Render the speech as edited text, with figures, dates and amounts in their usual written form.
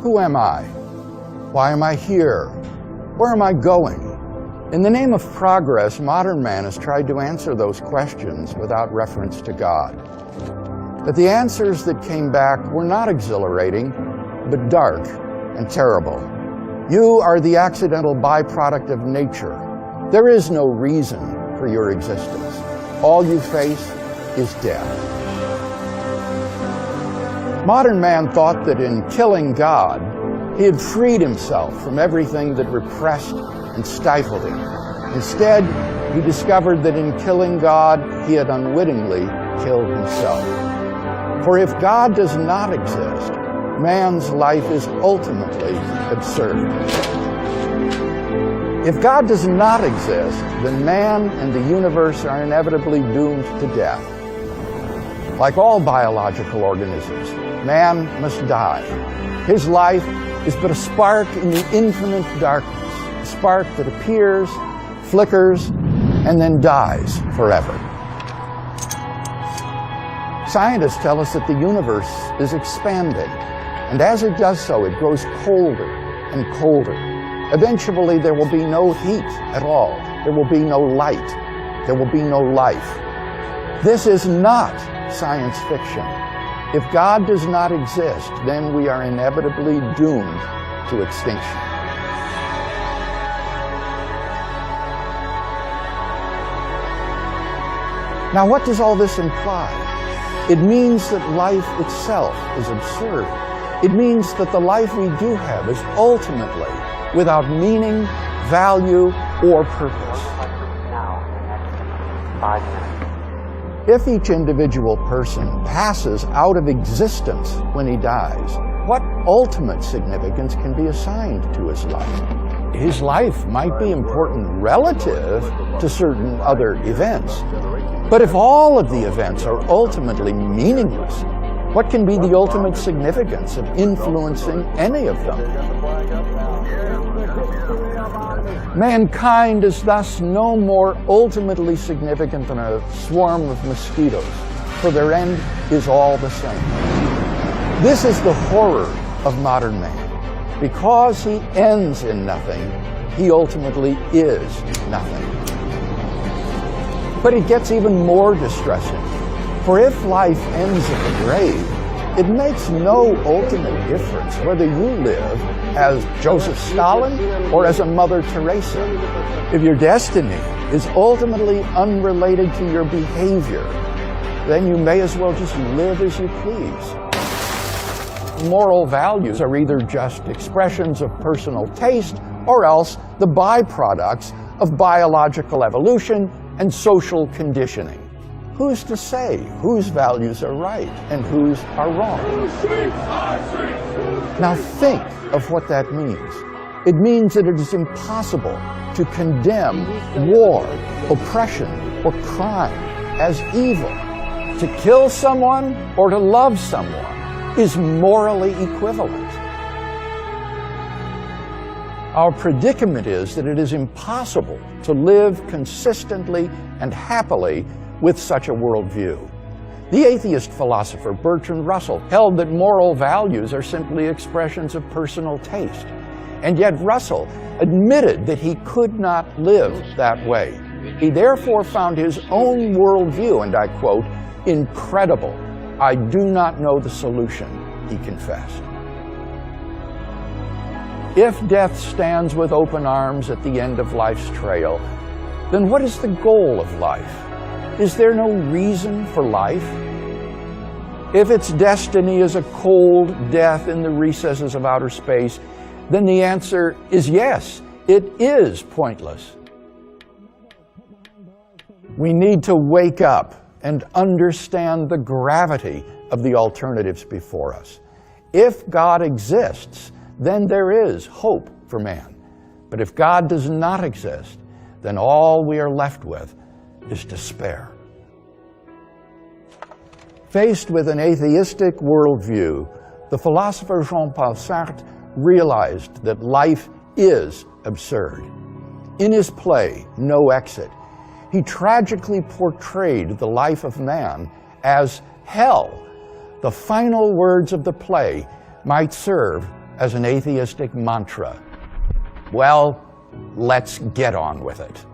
Who am I? Why am I here? Where am I going? In the name of progress, modern man has tried to answer those questions without reference to God. But the answers that came back were not exhilarating, but dark and terrible. You are the accidental byproduct of nature. There is no reason for your existence. All you face is death. Modern man thought that in killing God, he had freed himself from everything that repressed and stifled him. Instead, he discovered that in killing God, he had unwittingly killed himself. For if God does not exist, man's life is ultimately absurd. If God does not exist, then man and the universe are inevitably doomed to death. Like all biological organisms, man must die. His life is but a spark in the infinite darkness, a spark that appears, flickers, and then dies forever. Scientists tell us that the universe is expanding, and as it does so, it grows colder and colder. Eventually, there will be no heat at all. There will be no light. There will be no life. This is not science fiction. If God does not exist, then we are inevitably doomed to extinction. Now, what does all this imply? It means that life itself is absurd. It means that the life we do have is ultimately without meaning, value, or purpose. If each individual person passes out of existence when he dies, what ultimate significance can be assigned to his life? His life might be important relative to certain other events, but if all of the events are ultimately meaningless, what can be the ultimate significance of influencing any of them? Mankind is thus no more ultimately significant than a swarm of mosquitoes, for their end is all the same. This is the horror of modern man. Because he ends in nothing, he ultimately is nothing. But it gets even more distressing, for if life ends in the grave, it makes no ultimate difference whether you live as Joseph Stalin or as a Mother Teresa. If your destiny is ultimately unrelated to your behavior, then you may as well just live as you please. Moral values are either just expressions of personal taste or else the byproducts of biological evolution and social conditioning. Who's to say whose values are right and whose are wrong? Now think of what that means. It means that it is impossible to condemn war, oppression, or crime as evil. To kill someone or to love someone is morally equivalent. Our predicament is that it is impossible to live consistently and happily with such a worldview. The atheist philosopher Bertrand Russell held that moral values are simply expressions of personal taste. And yet Russell admitted that he could not live that way. He therefore found his own worldview, and I quote, "incredible. I do not know the solution," he confessed. If death stands with open arms at the end of life's trail, then what is the goal of life? Is there no reason for life? If its destiny is a cold death in the recesses of outer space, then the answer is yes, it is pointless. We need to wake up and understand the gravity of the alternatives before us. If God exists, then there is hope for man. But if God does not exist, then all we are left with is despair. Faced with an atheistic worldview, the philosopher Jean-Paul Sartre realized that life is absurd. In his play, No Exit, he tragically portrayed the life of man as hell. The final words of the play might serve as an atheistic mantra. Well, let's get on with it.